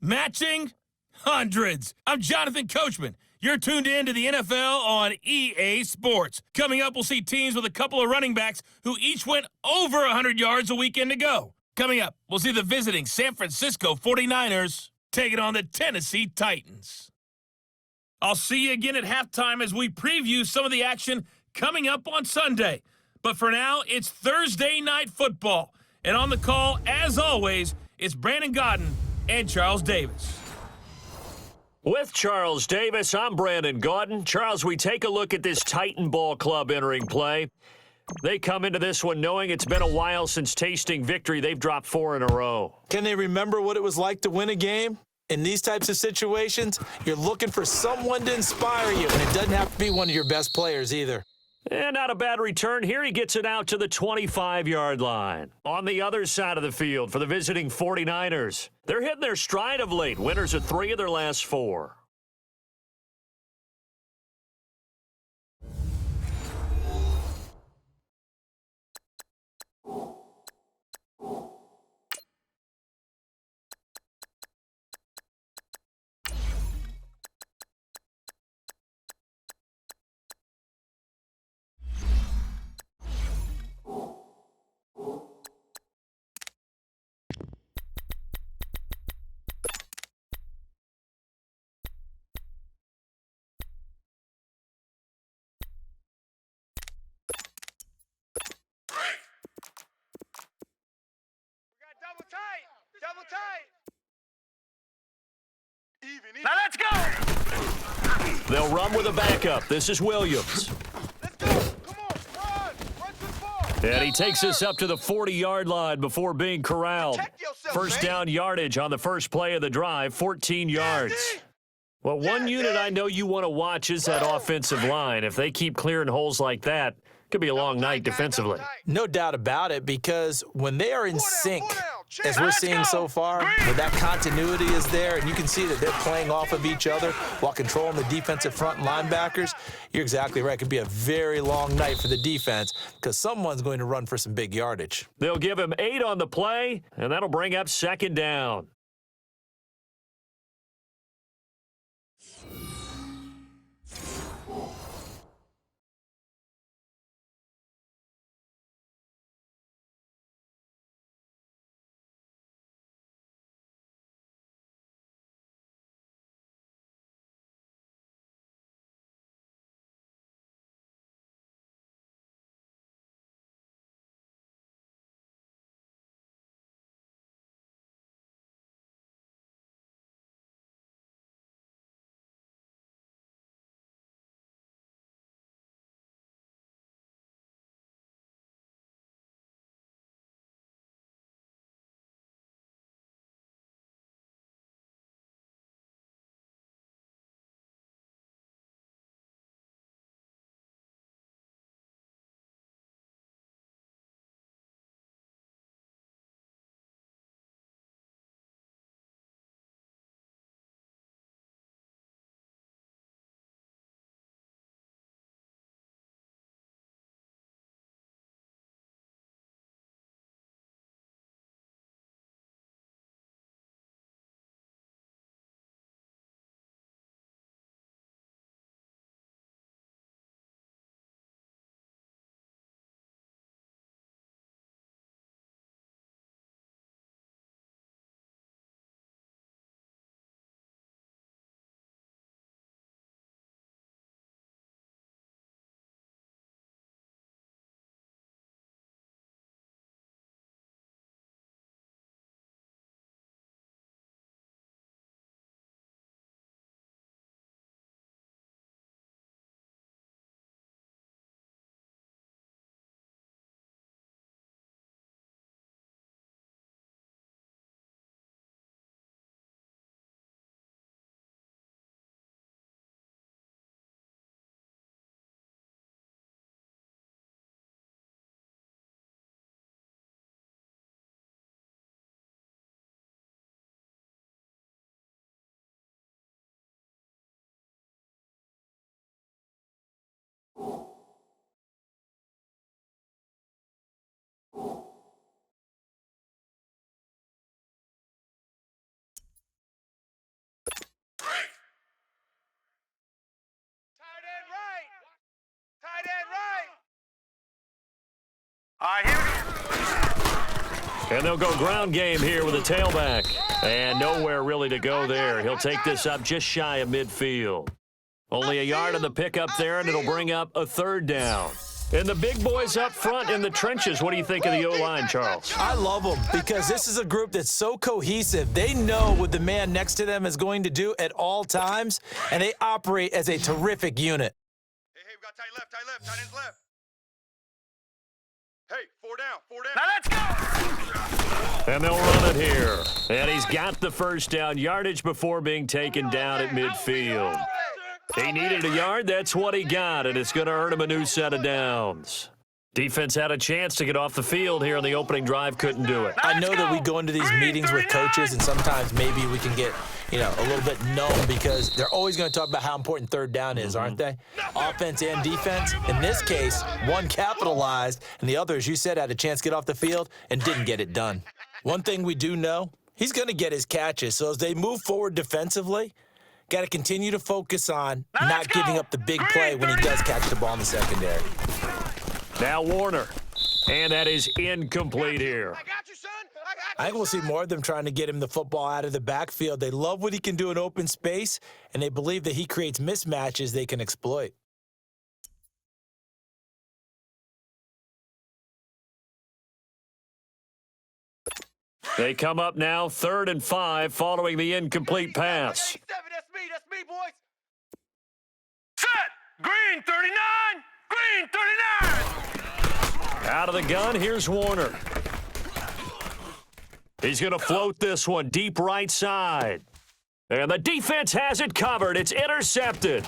Matching hundreds. I'm Jonathan Coachman. You're tuned in to the NFL on EA Sports. Coming up, we'll see teams with a couple of running backs who each went over 100 yards a weekend ago. Coming up, we'll see the visiting San Francisco 49ers taking on the Tennessee Titans. I'll see you again at halftime as we preview some of the action coming up on Sunday. But for now, it's Thursday Night Football. And on the call, as always, it's Brandon Godden and Charles Davis. With Charles Davis, I'm Brandon Godden. Charles, we take a look at this Titan Ball Club entering play. They come into this one knowing it's been a while since tasting victory. They've dropped 4 in a row. Can they remember what it was like to win a game? In these types of situations, you're looking for someone to inspire you, and it doesn't have to be one of your best players either. And not a bad return here. He gets it out to the 25-yard line. On the other side of the field for the visiting 49ers. They're hitting their stride of late. Winners of 3 of their last 4. Double tight. Even. Now let's go. They'll run with a backup. This is Williams. Let's go. Come on, run. Run to the ball. And he takes us up to the 40-yard line before being corralled. First down yardage on the first play of the drive, 14 yards. Well, one unit I know you want to watch is that offensive line. If they keep clearing holes like that, could be a long night defensively. No doubt about it, because when they are in sync, as we're seeing so far, when that continuity is there and you can see that they're playing off of each other while controlling the defensive front and linebackers, you're exactly right. It could be a very long night for the defense because someone's going to run for some big yardage. They'll give him 8 on the play, and that'll bring up second down. All right, here we go. And they'll go ground game here with a tailback. And nowhere really to go there. He'll take this up just shy of midfield. Only a yard on the pickup there, and it'll bring up a third down. And the big boys up front in the trenches. What do you think of the O-line, Charles? I love them because this is a group that's so cohesive. They know what the man next to them is going to do at all times, and they operate as a terrific unit. Hey, we got tight ends left. Hey, four down. Now let's go. And they'll run it here. And he's got the first down yardage before being taken down at midfield. He needed a yard. That's what he got, and it's going to earn him a new set of downs. Defense had a chance to get off the field here on the opening drive, couldn't do it. I know that we go into these meetings with coaches, and sometimes maybe we can get, a little bit numb because they're always going to talk about how important third down is, aren't they? Offense and defense. In this case, one capitalized, and the other, as you said, had a chance to get off the field and didn't get it done. One thing we do know, he's going to get his catches. So as they move forward defensively, got to continue to focus on not giving up the big play when he does catch the ball in the secondary. Now Warner. And that is incomplete here. I got you, son. I think we'll see more of them trying to get him the football out of the backfield. They love what he can do in open space, and they believe that he creates mismatches they can exploit. They come up now 3rd and 5 following the incomplete pass. That's me, boys. Set. Green 39. Green 39. Out of the gun, here's Warner. He's going to float this one deep right side. And the defense has it covered. It's intercepted.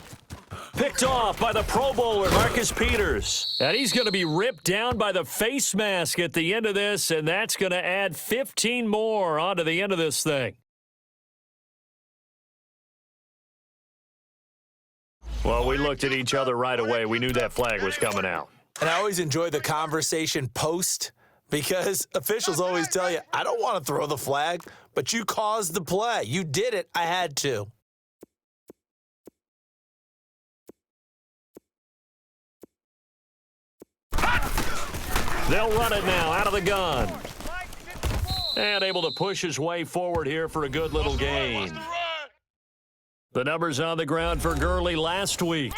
Picked off by the Pro Bowler, Marcus Peters. And he's going to be ripped down by the face mask at the end of this, and that's going to add 15 more onto the end of this thing. Well, we looked at each other right away. We knew that flag was coming out. And I always enjoy the conversation post because officials always tell you, I don't want to throw the flag, but you caused the play. You did it. I had to. They'll run it now out of the gun. And able to push his way forward here for a good little gain. The numbers on the ground for Gurley last week.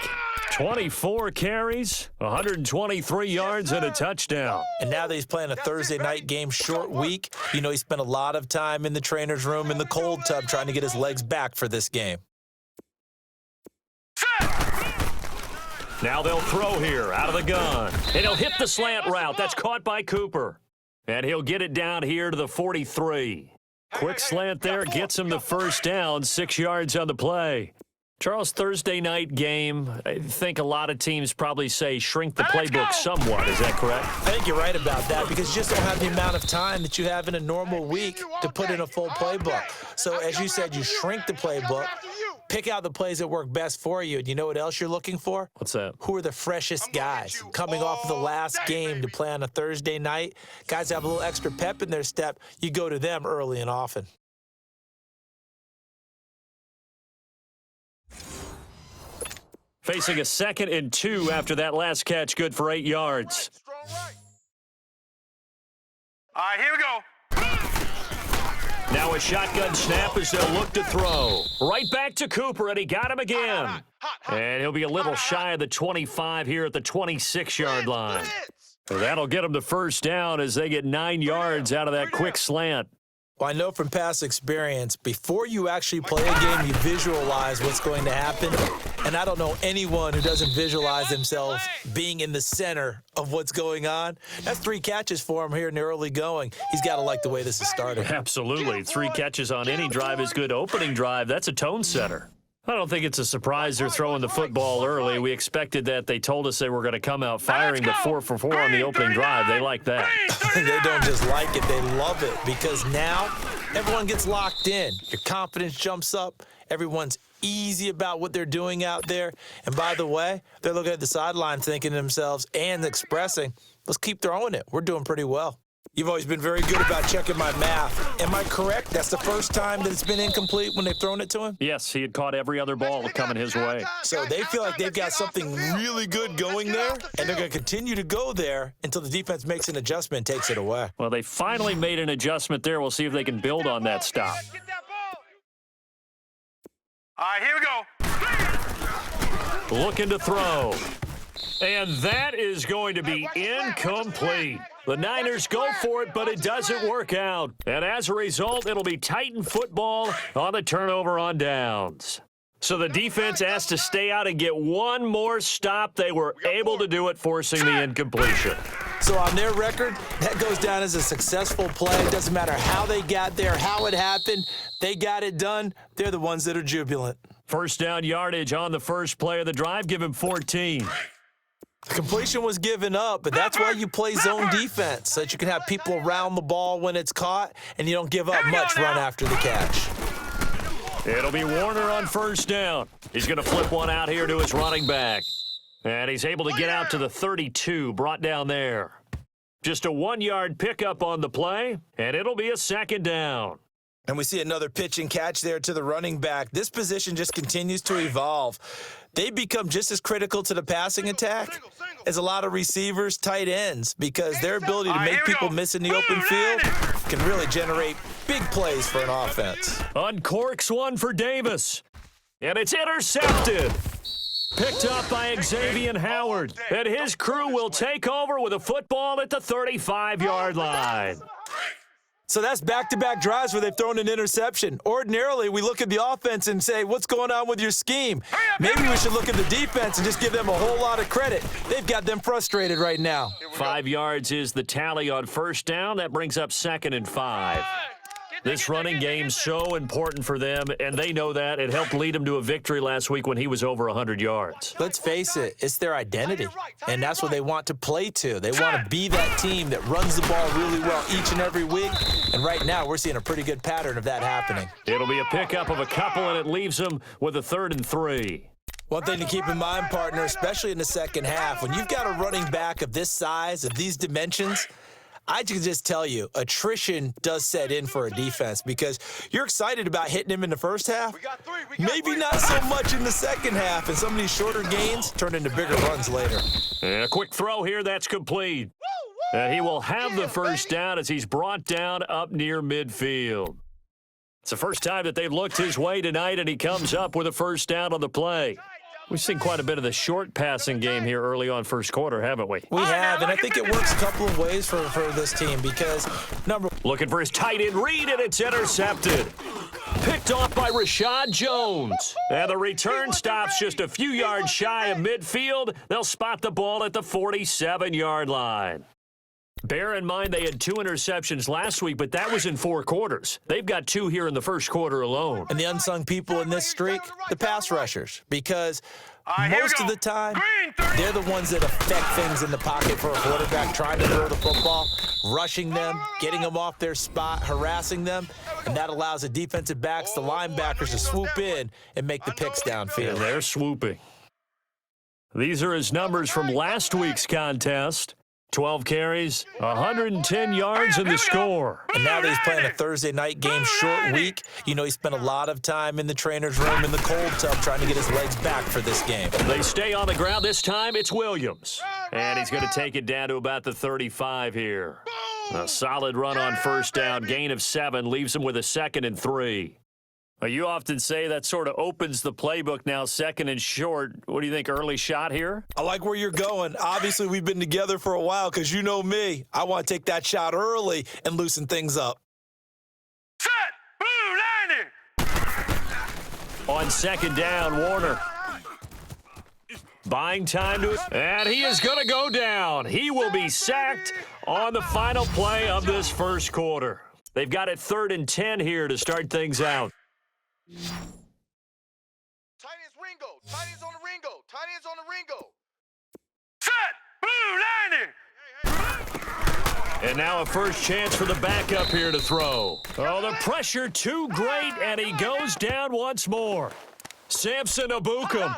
24 carries, 123 yards, and a touchdown. And now that he's playing a Thursday night game, short week, he spent a lot of time in the trainer's room in the cold tub trying to get his legs back for this game. Now they'll throw here out of the gun. And he'll hit the slant route. That's caught by Cooper. And he'll get it down here to the 43. Quick slant there gets him the first down, 6 yards on the play. Charles, Thursday night game, I think a lot of teams probably say shrink the playbook somewhat. Is that correct? I think you're right about that because you just don't have the amount of time that you have in a normal week to put in a full playbook. So as you said, you shrink the playbook, pick out the plays that work best for you. And you know what else you're looking for? What's that? Who are the freshest guys coming off of the last game to play on a Thursday night? Guys have a little extra pep in their step. You go to them early and often. Facing a 2nd and 2 after that last catch, good for 8 yards. All right, here we go. Now a shotgun snap as they'll look to throw. Right back to Cooper, and he got him again. And he'll be a little shy of the 25 here at the 26-yard line. That'll get him the first down as they get 9 yards out of that quick slant. Well, I know from past experience, before you actually play a game, you visualize what's going to happen. And I don't know anyone who doesn't visualize themselves being in the center of what's going on. That's 3 catches for him here in the early going. He's got to like the way this is starting. Absolutely. 3 catches on any drive is good. Opening drive, that's a tone setter. I don't think it's a surprise they're throwing the football early. We expected that. They told us they were going to come out firing the 4 for 4 on the opening drive. They like that. They don't just like it, they love it because now everyone gets locked in. Your confidence jumps up. Everyone's easy about what they're doing out there. And by the way, they're looking at the sideline thinking to themselves and expressing, let's keep throwing it. We're doing pretty well. You've always been very good about checking my math. Am I correct? That's the first time that it's been incomplete when they've thrown it to him? Yes, he had caught every other ball coming his way. So they feel like they've got something really good going there, and they're going to continue to go there until the defense makes an adjustment and takes it away. Well, they finally made an adjustment there. We'll see if they can build on that stop. All right, here we go. Looking to throw. And that is going to be incomplete. The Niners go for it, but it doesn't work out. And as a result, it'll be Titan football on the turnover on downs. So the defense asked to stay out and get one more stop. They were able to do it, forcing the incompletion. So on their record, that goes down as a successful play. It doesn't matter how they got there, how it happened. They got it done. They're the ones that are jubilant. First down yardage on the first play of the drive. Give him 14. The completion was given up, but that's why you play zone defense, so that you can have people around the ball when it's caught, and you don't give up much run after the catch. It'll be Warner on first down. He's going to flip one out here to his running back. And he's able to get out to the 32, brought down there. Just a 1-yard pickup on the play, and it'll be a second down. And we see another pitch and catch there to the running back. This position just continues to evolve. They become just as critical to the passing attack as a lot of receivers, tight ends, because their ability to make people miss in the open field can really generate big plays for an offense. Uncorks one for Davis, and it's intercepted. Picked up by Xavier Howard, and his crew will take over with a football at the 35-yard line. So that's back-to-back drives where they've thrown an interception. Ordinarily, we look at the offense and say, what's going on with your scheme? Maybe we should look at the defense and just give them a whole lot of credit. They've got them frustrated right now. 5 yards is the tally on first down. That brings up 2nd and 5. This running game's so important for them, and they know that. It helped lead them to a victory last week when he was over 100 yards. Let's face it, it's their identity, and that's what they want to play to. They want to be that team that runs the ball really well each and every week, and right now we're seeing a pretty good pattern of that happening. It'll be a pickup of a couple, and it leaves them with a 3rd and 3. One thing to keep in mind, partner, especially in the second half, when you've got a running back of this size, of these dimensions, I can just tell you, attrition does set in for a defense because you're excited about hitting him in the first half. Maybe not so much in the second half, and some of these shorter gains turn into bigger runs later. And a quick throw here, that's complete. And he will have the first down as he's brought down up near midfield. It's the first time that they've looked his way tonight, and he comes up with a first down on the play. We've seen quite a bit of the short passing game here early on first quarter, haven't we? We have, and I think it works a couple of ways for this team because, looking for his tight end read, and it's intercepted. Picked off by Rashad Jones. And the return stops just a few yards shy of midfield. They'll spot the ball at the 47-yard line. Bear in mind they had 2 interceptions last week, but that was in 4 quarters. They've got 2 here in the first quarter alone. And the unsung people in this streak, the pass rushers, because most of the time, they're the ones that affect things in the pocket for a quarterback, trying to throw the football, rushing them, getting them off their spot, harassing them, and that allows the defensive backs, the linebackers to swoop in and make the picks downfield. And they're swooping. These are his numbers from last week's contest. 12 carries, 110 yards in the score. And now that he's playing a Thursday night game, short week, you know he spent a lot of time in the trainer's room in the cold tub trying to get his legs back for this game. They stay on the ground. This time it's Williams. And he's going to take it down to about the 35 here. A solid run on first down, gain of 7, leaves him with a 2nd and 3. You often say that sort of opens the playbook now, 2nd and short. What do you think, early shot here? I like where you're going. Obviously, we've been together for a while because you know me. I want to take that shot early and loosen things up. Set! Blue 90! On 2nd down, Warner. Buying time to it, and he is going to go down. He will be sacked on the final play of this first quarter. They've got it 3rd and 10 here to start things out. Tight ends Ringo. Tight ends on the Ringo. Tight ends on the Ringo. Set! Blue 90! And now a first chance for the backup here to throw. Oh, the pressure too great, and he goes down once more. Samson Abukum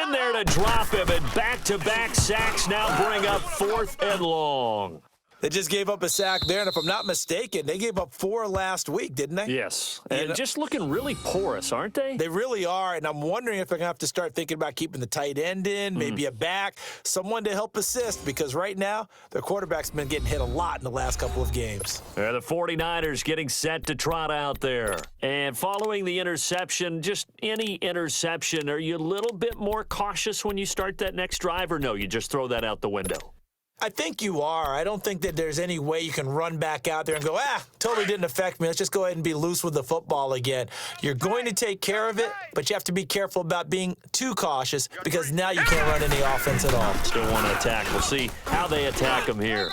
in there to drop him, and back-to-back sacks now bring up 4th and long. They just gave up a sack there, and if I'm not mistaken, they gave up 4 last week, didn't they? Yes, and just looking really porous, aren't they? They really are, and I'm wondering if they're going to have to start thinking about keeping the tight end in, maybe a back, someone to help assist, because right now, their quarterback's been getting hit a lot in the last couple of games. The 49ers getting set to trot out there. And following the interception, just any interception, are you a little bit more cautious when you start that next drive, or no, you just throw that out the window? I think you are. I don't think that there's any way you can run back out there and go, totally didn't affect me. Let's just go ahead and be loose with the football again. You're going to take care of it, but you have to be careful about being too cautious because now you can't run any offense at all. Still want to attack. We'll see how they attack them here.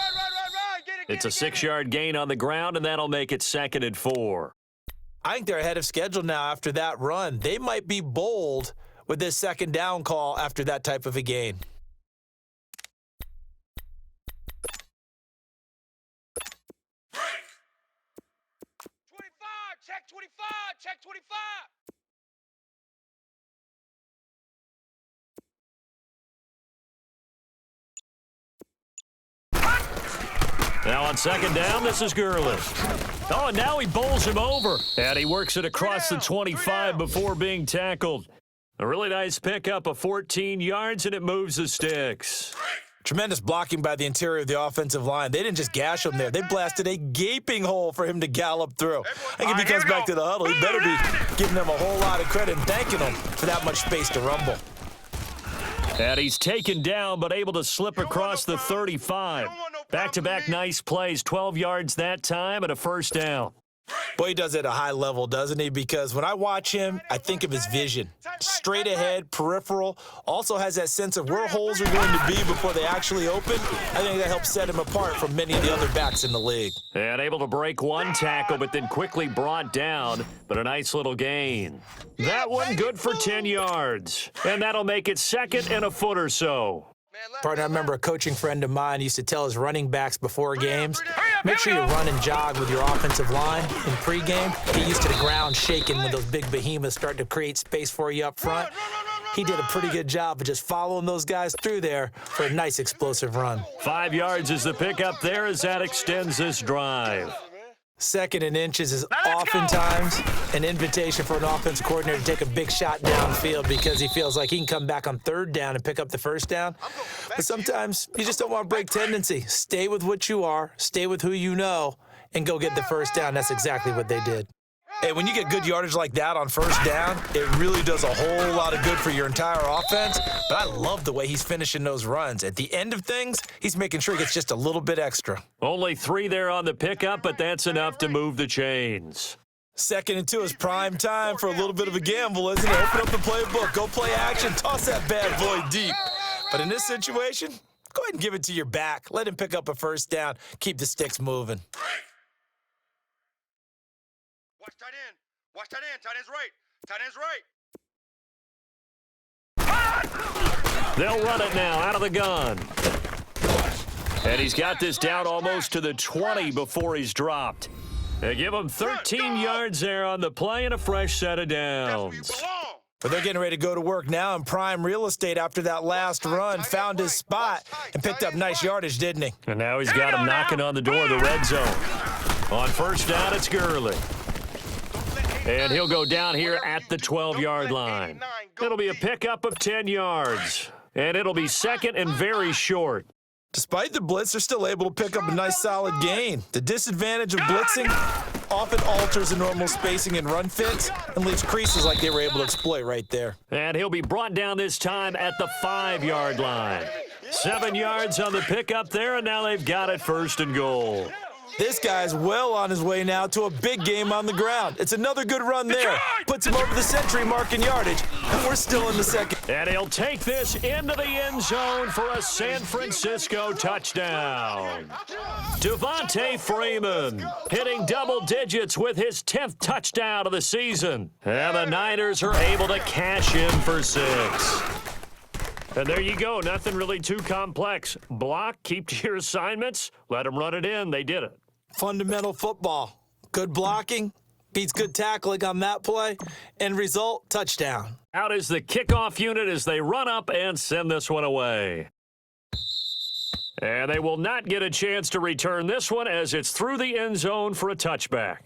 It's a 6-yard gain on the ground, and that'll make it 2nd and 4. I think they're ahead of schedule now after that run. They might be bold with this 2nd down call after that type of a gain. Check 25, check 25. Now on 2nd down, this is Gurley. Oh, and now he bowls him over. And he works it across the 25 before being tackled. A really nice pickup of 14 yards, and it moves the sticks. Tremendous blocking by the interior of the offensive line. They didn't just gash him there. They blasted a gaping hole for him to gallop through. I think if he comes back to the huddle, he better be giving them a whole lot of credit and thanking them for that much space to rumble. And he's taken down, but able to slip across the 35. Back-to-back nice plays, 12 yards that time and a 1st down. Boy, he does it at a high level, doesn't he? Because when I watch him, I think of his vision. Straight ahead, peripheral, also has that sense of where holes are going to be before they actually open. I think that helps set him apart from many of the other backs in the league. And able to break one tackle, but then quickly brought down, but a nice little gain. That one good for 10 yards. And that'll make it 2nd and a foot or so. Partner, I remember a coaching friend of mine used to tell his running backs before games, make sure you run and jog with your offensive line in pregame. Get used to the ground shaking when those big behemoths start to create space for you up front. He did a pretty good job of just following those guys through there for a nice explosive run. 5 yards is the pickup there as that extends this drive. 2nd and inches is oftentimes an invitation for an offense coordinator to take a big shot downfield because he feels like he can come back on 3rd down and pick up the 1st down. But sometimes you just don't want to break tendency. Stay with what you are, stay with who you know, and go get the 1st down. That's exactly what they did. And when you get good yardage like that on 1st down, it really does a whole lot of good for your entire offense. But I love the way he's finishing those runs. At the end of things, he's making sure he gets just a little bit extra. Only 3 there on the pickup, but that's enough to move the chains. 2nd and 2 is prime time for a little bit of a gamble, isn't it? Open up the playbook, go play action, toss that bad boy deep. But in this situation, go ahead and give it to your back. Let him pick up a 1st down, keep the sticks moving. Watch tight end. Watch tight end. Tight end's right. Tight end's right. They'll run it now out of the gun. And he's got this down almost to the 20 before he's dropped. They give him 13 yards there on the play and a fresh set of downs. But they're getting ready to go to work now in prime real estate after that last run, found his spot, and picked up nice yardage, didn't he? And now he's got him knocking on the door of the red zone. On 1st down, it's Gurley. And he'll go down here at the 12-yard line. It'll be a pickup of 10 yards. And it'll be 2nd and very short. Despite the blitz, they're still able to pick up a nice solid gain. The disadvantage of blitzing often alters the normal spacing and run fits and leaves creases like they were able to exploit right there. And he'll be brought down this time at the 5-yard line. 7 yards on the pickup there, and now they've got it 1st and goal. This guy's well on his way now to a big game on the ground. It's another good run there. Puts him over the century mark in yardage, and we're still in the 2nd. And he'll take this into the end zone for a San Francisco touchdown. Devontae Freeman hitting double digits with his 10th touchdown of the season. And the Niners are able to cash in for 6. And there you go. Nothing really too complex. Block, keep to your assignments, let them run it in. They did it. Fundamental football. Good blocking beats good tackling on that play. End result, touchdown. Out is the kickoff unit as they run up and send this one away. And they will not get a chance to return this one as it's through the end zone for a touchback.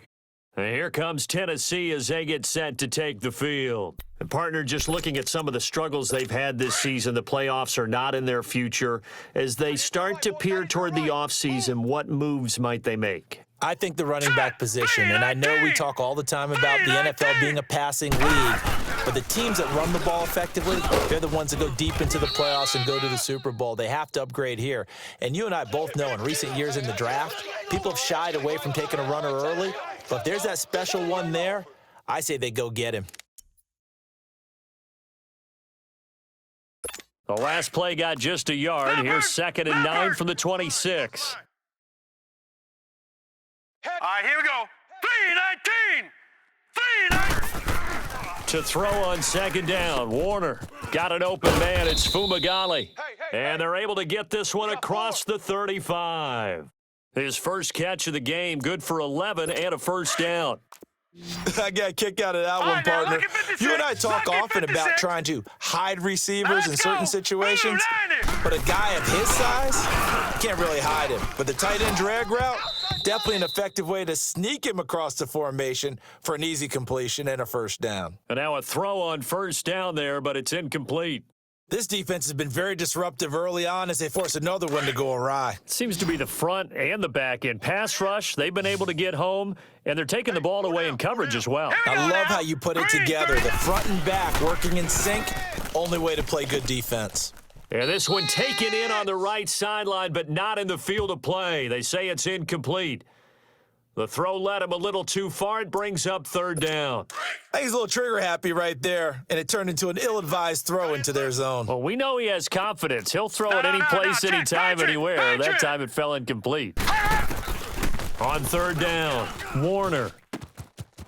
And here comes Tennessee as they get set to take the field. And partner, just looking at some of the struggles they've had this season, the playoffs are not in their future. As they start to peer toward the offseason, what moves might they make? I think the running back position, and I know we talk all the time about the NFL being a passing league, but the teams that run the ball effectively, they're the ones that go deep into the playoffs and go to the Super Bowl. They have to upgrade here. And you and I both know in recent years in the draft, people have shied away from taking a runner early, but if there's that special one there, I say they go get him. The last play got just a yard. Here's 2nd and 9 from the 26. All right, here we go. 3-19. To throw on 2nd down, Warner got an open man. It's Fumagalli. And they're able to get this one across the 35. His first catch of the game, good for 11 and a first down. I got a kick out of that one, partner. You and I talk often about trying to hide receivers in certain situations, but a guy of his size, you can't really hide him. But the tight end drag route, definitely an effective way to sneak him across the formation for an easy completion and a first down. And now a throw on first down there, but it's incomplete. This defense has been very disruptive early on as they force another one to go awry. Seems to be the front and the back end. Pass rush, they've been able to get home, and they're taking the ball away in coverage as well. I love how you put it together. The front and back working in sync, only way to play good defense. And this one taken in on the right sideline, but not in the field of play. They say it's incomplete. The throw led him a little too far. It brings up 3rd down. I think he's a little trigger happy right there, and it turned into an ill-advised throw into their zone. Well, we know he has confidence. He'll throw it any place, anytime, anywhere. That time it fell incomplete. On 3rd down, Warner.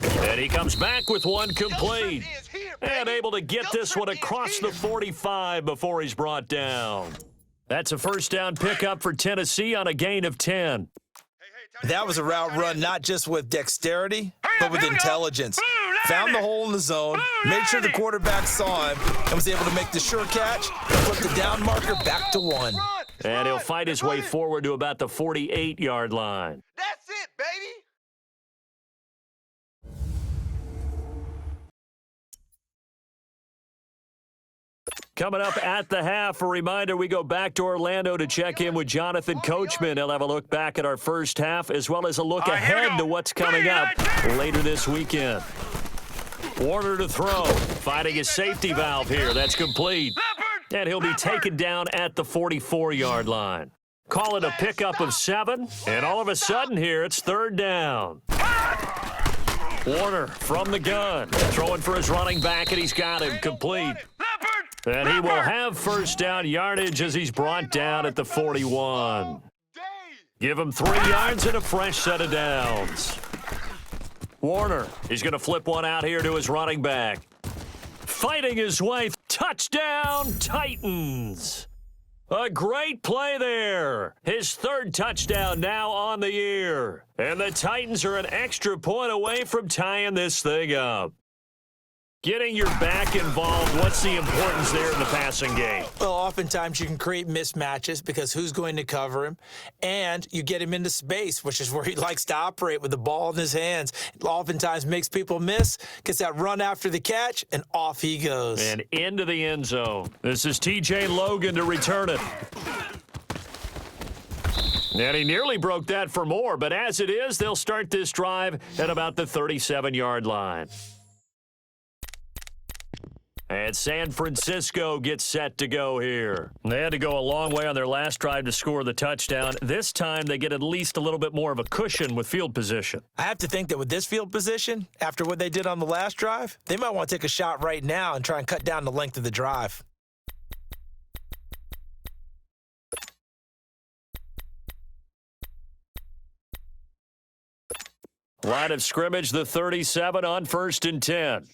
And he comes back with one complete. And able to get this one across the 45 before he's brought down. That's a first down pickup for Tennessee on a gain of 10. That was a route run not just with dexterity, but with intelligence. Found the hole in the zone, made sure the quarterback saw him, and was able to make the sure catch and flip the down marker back to 1. And he'll fight his way forward to about the 48-yard line. That's it, baby. Coming up at the half, a reminder, we go back to Orlando to check in with Jonathan Coachman. He'll have a look back at our first half as well as a look ahead to what's coming up later this weekend. Warner to throw, finding his safety valve here. That's complete. And he'll be taken down at the 44-yard line. Call it a pickup of 7, and all of a sudden here it's 3rd down. Warner from the gun, throwing for his running back, and he's got him complete. And he will have first down yardage as he's brought down at the 41. Give him 3 yards and a fresh set of downs. Warner, he's going to flip one out here to his running back. Fighting his way. Touchdown, Titans. A great play there. His 3rd touchdown now on the year. And the Titans are an extra point away from tying this thing up. Getting your back involved, what's the importance there in the passing game? Well, oftentimes you can create mismatches because who's going to cover him? And you get him into space, which is where he likes to operate with the ball in his hands. It oftentimes makes people miss, gets that run after the catch, and off he goes. And into the end zone. This is T.J. Logan to return it. And he nearly broke that for more, but as it is, they'll start this drive at about the 37-yard line. And San Francisco gets set to go here. They had to go a long way on their last drive to score the touchdown. This time, they get at least a little bit more of a cushion with field position. I have to think that with this field position, after what they did on the last drive, they might want to take a shot right now and try and cut down the length of the drive. Line of scrimmage, the 37 on 1st and 10.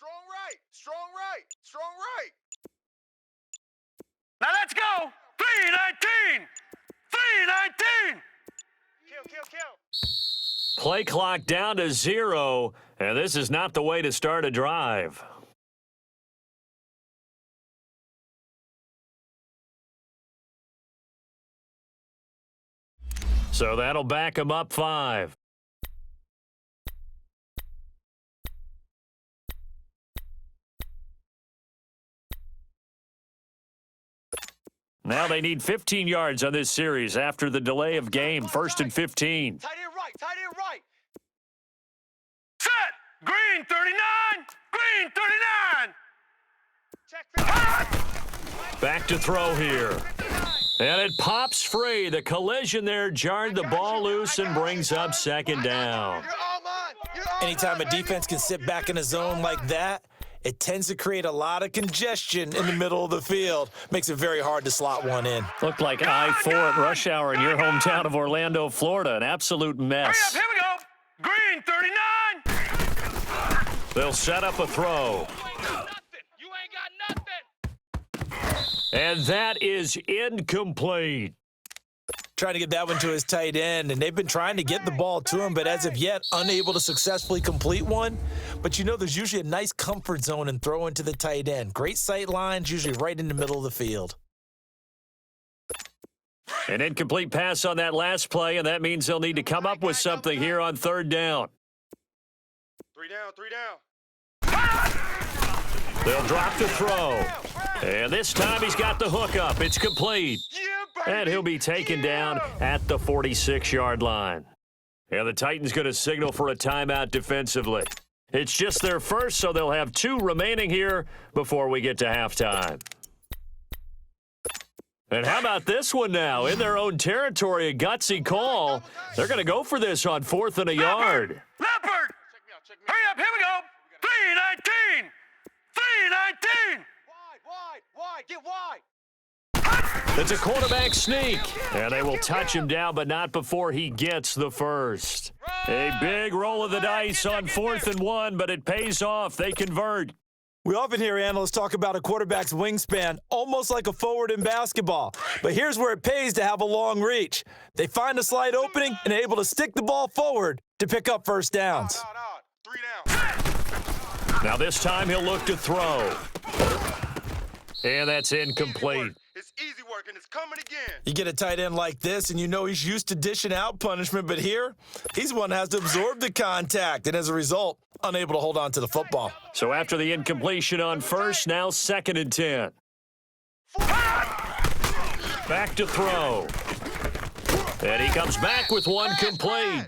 Strong right. Now let's go. 3-19. 3-19. Kill. Play clock down to 0, and this is not the way to start a drive. So that'll back him up 5. Now they need 15 yards on this series after the delay of game. 1st and 15. Tight end right, tight end right. Set! Green 39! Green 39! Back to throw here. And it pops free. The collision there jarred the ball loose and brings up 2nd down. You're all mine. You're all Anytime a mine, defense can sit back in a zone like that, it tends to create a lot of congestion in the middle of the field. Makes it very hard to slot one in. Looked like I-4 at rush hour in your hometown of Orlando, Florida. An absolute Hurry mess. up, here we go! Green 39! They'll set up a throw. You ain't got nothing. And that is incomplete. Trying to get that one to his tight end, and they've been trying to get the ball to him, but as of yet, unable to successfully complete one. But you know, there's usually a nice comfort zone in throwing to the tight end. Great sight lines, usually right in the middle of the field. An incomplete pass on that last play, and that means they'll need to come up with something here on 3rd down. 3 down, 3 down. They'll drop the throw. And this time he's got the hook up. It's complete. And he'll be taken down at the 46-yard line. And the Titans going to signal for a timeout defensively. It's just their first, so they'll have 2 remaining here before we get to halftime. And how about this one now? In their own territory, a gutsy call. They're going to go for this on 4th and a yard. Leopard! Hurry up, here we go! 319! 319! Wide, get wide. It's a quarterback sneak. And they will touch him down, but not before he gets the first. A big roll of the dice on 4th and 1, but it pays off. They convert. We often hear analysts talk about a quarterback's wingspan, almost like a forward in basketball. But here's where it pays to have a long reach. They find a slight opening and are able to stick the ball forward to pick up first downs. 3 down. Now this time he'll look to throw. And that's incomplete. It's easy work, and it's coming again. You get a tight end like this, and you know he's used to dishing out punishment, but here, he's one that has to absorb the contact, and as a result, unable to hold on to the football. So after the incompletion on 1st, now 2nd and 10. Back to throw. And he comes back with one complete.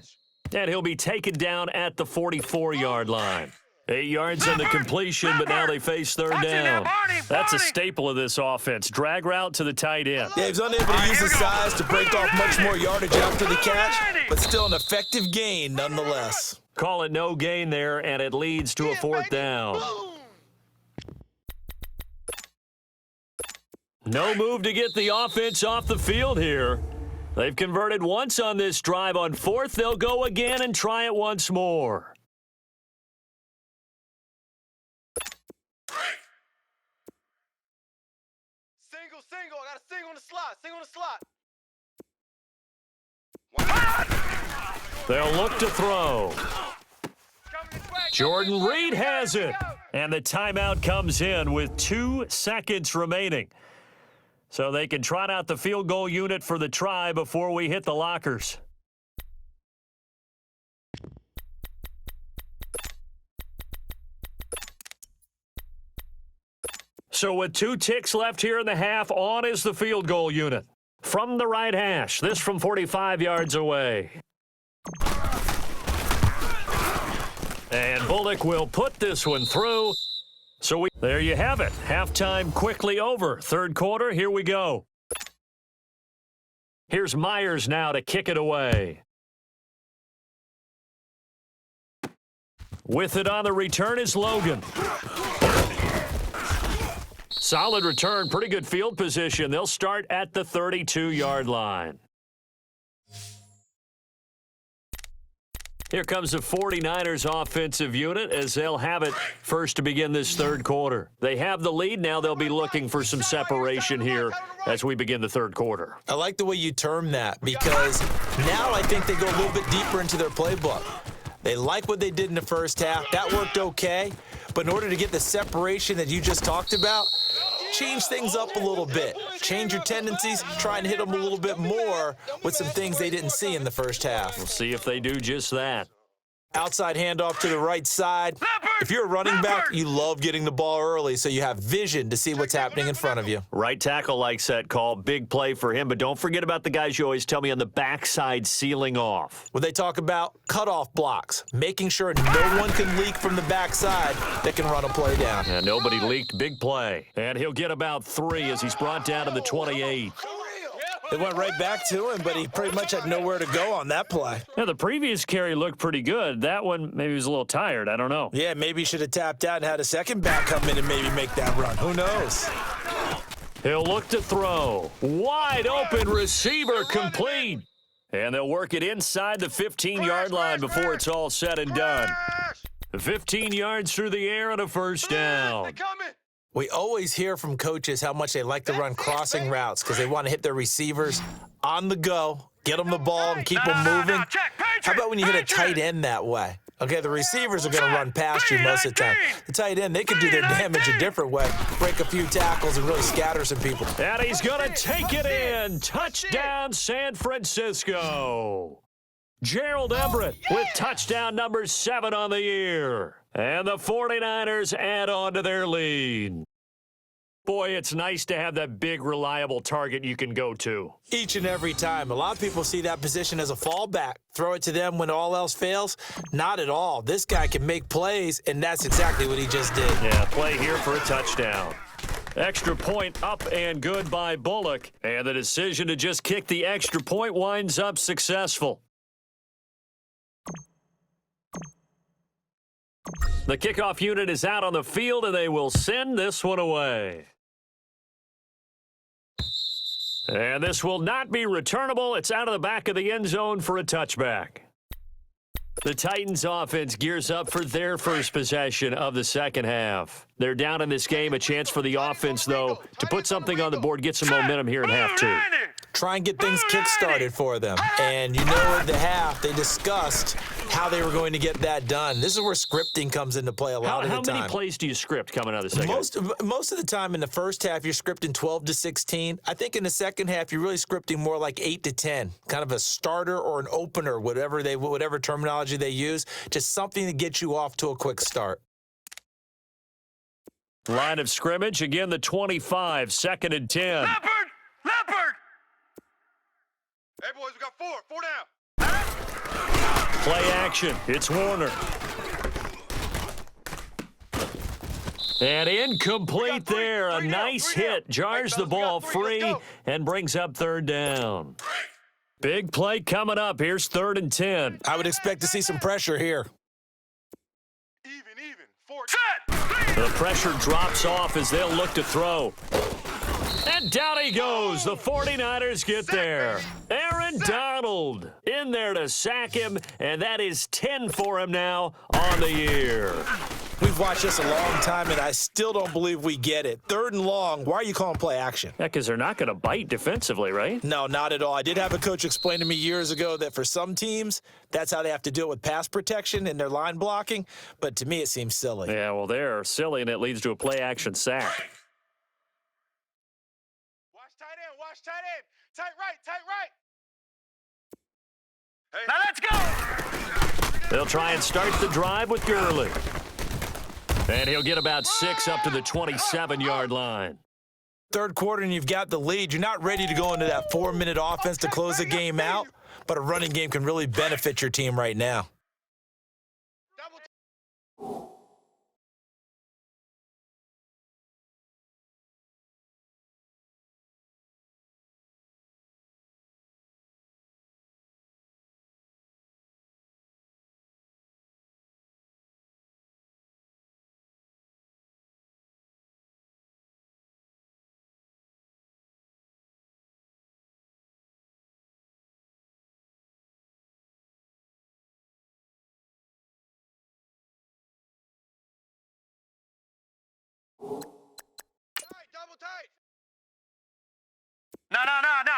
And he'll be taken down at the 44-yard line. 8 yards on the completion, but now they face 3rd down. That's a staple of this offense. Drag route to the tight end. Yeah, he's unable to use his size to break off much more yardage after the catch, but still an effective gain nonetheless. Call it no gain there, and it leads to a 4th down. No move to get the offense off the field here. They've converted once on this drive. On 4th, they'll go again and try it once more. Single. I got a single on the slot. They'll look to throw. Jordan Reed has it. And the timeout comes in with 2 seconds remaining. So they can trot out the field goal unit for the try before we hit the lockers. So with 2 ticks left here in the half, on is the field goal unit. From the right hash, this from 45 yards away. And Bullock will put this one through. So there you have it. Halftime quickly over. 3rd quarter, here we go. Here's Myers now to kick it away. With it on the return is Logan. Solid return, pretty good field position. They'll start at the 32-yard line. Here comes the 49ers offensive unit as they'll have it first to begin this 3rd quarter. They have the lead. Now they'll be looking for some separation here as we begin the 3rd quarter. I like the way you term that because now I think they go a little bit deeper into their playbook. They like what they did in the first half. That worked okay. But in order to get the separation that you just talked about, change things up a little bit. Change your tendencies, try and hit them a little bit more with some things they didn't see in the first half. We'll see if they do just that. Outside handoff to the right side. If you're a running back, you love getting the ball early so you have vision to see what's happening in front of you. Right tackle likes that call. Big play for him, but don't forget about the guys you always tell me on the backside sealing off. When they talk about cutoff blocks, making sure no one can leak from the backside that can run a play down. And nobody leaked. Big play. And he'll get about 3 as he's brought down to the 28. It went right back to him, but he pretty much had nowhere to go on that play. Now, the previous carry looked pretty good. That one, maybe he was a little tired. I don't know. Yeah, maybe he should have tapped out and had a second back come in and maybe make that run. Who knows? He'll look to throw. Wide open receiver complete. And they'll work it inside the 15-yard line before it's all said and done. 15 yards through the air and a first down. We always hear from coaches how much they like to run crossing routes because they want to hit their receivers on the go, get them the ball, and keep them moving. How about when you hit a tight end that way? Okay, the receivers are going to run past you most of the time. The tight end, they can do their damage a different way, break a few tackles and really scatter some people. And he's going to take it in. Touchdown, San Francisco. Gerald Everett with touchdown number 7 on the year. And the 49ers add on to their lead. Boy, it's nice to have that big, reliable target you can go to. Each and every time. A lot of people see that position as a fallback. Throw it to them when all else fails. Not at all. This guy can make plays, and that's exactly what he just did. Yeah, play here for a touchdown. Extra point up and good by Bullock. And the decision to just kick the extra point winds up successful. The kickoff unit is out on the field, and they will send this one away. And this will not be returnable. It's out of the back of the end zone for a touchback. The Titans offense gears up for their first possession of the second half. They're down in this game. A chance for the offense, though, to put something on the board, get some momentum here in half 2. Try and get things kick-started for them. And you know, at the half, they discussed how they were going to get that done. This is where scripting comes into play a lot of the time. How many plays do you script coming out of the second half? Most of the time in the first half, you're scripting 12 to 16. I think in the second half, you're really scripting more like 8 to 10, kind of a starter or an opener, whatever terminology they use, just something to get you off to a quick start. Line of scrimmage, again the 25, 2nd and 10. Leopard! Hey, boys, we got 4 down. Play action, it's Warner. And incomplete there, a nice hit, jars the ball free and brings up 3rd down. Big play coming up, here's 3rd and 10. I would expect to see some pressure here. Even. 4 set. The pressure drops off as they'll look to throw. And down he goes. The 49ers get there. Aaron Donald in there to sack him, and that is 10 for him now on the year. We've watched this a long time, and I still don't believe we get it. 3rd and long, why are you calling play action? Yeah, because they're not going to bite defensively, right? No, not at all. I did have a coach explain to me years ago that for some teams, that's how they have to deal with pass protection and their line blocking, but to me it seems silly. Yeah, well, they're silly, and it leads to a play action sack. Watch tight end. Tight right. Hey. Now let's go. They'll try and start the drive with Gurley. And he'll get about 6 up to the 27-yard line. 3rd quarter and you've got the lead. You're not ready to go into that 4-minute offense to close the game out, but a running game can really benefit your team right now. Double tight. No.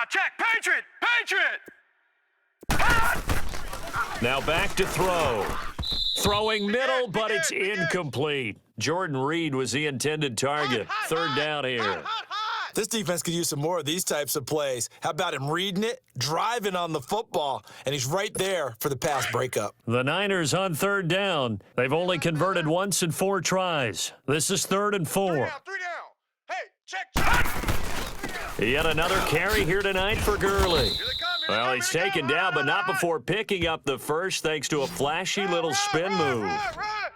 Check. Patriot. Now back to throw. Throwing middle, but it's incomplete. Jordan Reed was the intended target. Third down here. This defense could use some more of these types of plays. How about him reading it, driving on the football, and he's right there for the pass breakup. The Niners on third down. They've only converted once in 4 tries. This is 3rd and 4. 3 down. Hey, check. Yet another carry here tonight for Gurley. Here they come. Well, he's taken down, but not before picking up the first thanks to a flashy little spin move.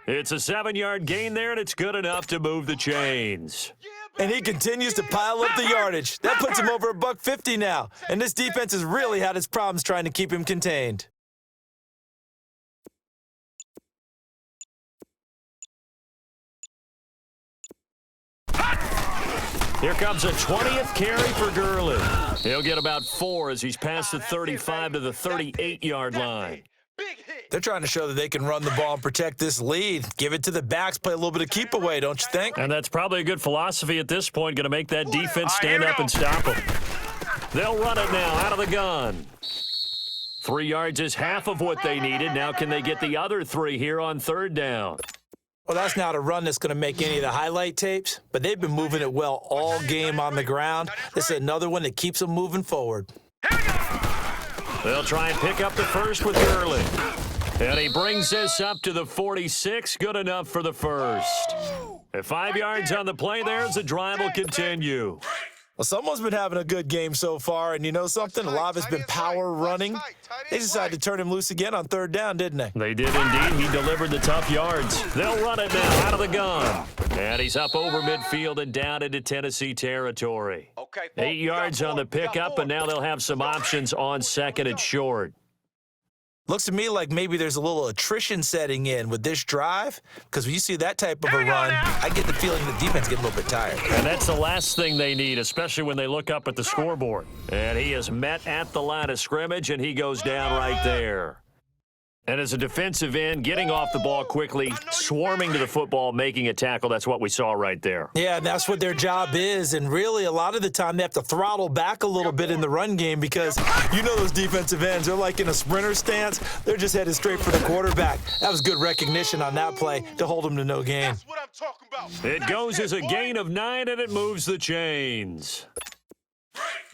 It's a 7-yard gain there, and it's good enough to move the chains. And he continues to pile up the yardage. That puts him over $150 now. And this defense has really had its problems trying to keep him contained. Here comes a 20th carry for Gurley. He'll get about 4 as he's past the 35 to the 38-yard line. They're trying to show that they can run the ball and protect this lead. Give it to the backs, play a little bit of keep away, don't you think? And that's probably a good philosophy at this point, going to make that defense stand up and stop them. They'll run it now out of the gun. 3 yards is half of what they needed. Now can they get the other 3 here on third down? Well, that's not a run that's going to make any of the highlight tapes, but they've been moving it well all game on the ground. This is another one that keeps them moving forward. They'll try and pick up the first with Gurley. And he brings this up to the 46. Good enough for the first. At 5 yards on the play there as the drive will continue. Well, someone's been having a good game so far, and you know something? A lot of it's been power running. They decided to turn him loose again on third down, didn't they? They did indeed. He delivered the tough yards. They'll run it now out of the gun. And he's up over midfield and down into Tennessee territory. 8 yards on the pickup, and now they'll have some options on second and short. Looks to me like maybe there's a little attrition setting in with this drive, because when you see that type of a run, I get the feeling the defense gets a little bit tired. And that's the last thing they need, especially when they look up at the scoreboard. And he is met at the line of scrimmage, and he goes down right there. And as a defensive end, getting off the ball quickly, swarming to the football, making a tackle, that's what we saw right there. Yeah, and that's what their job is. And really, a lot of the time, they have to throttle back a little bit in the run game because you know those defensive ends, they're like in a sprinter stance. They're just headed straight for the quarterback. That was good recognition on that play to hold them to no gain. That's what I'm talking about. It goes as a gain of 9, and it moves the chains.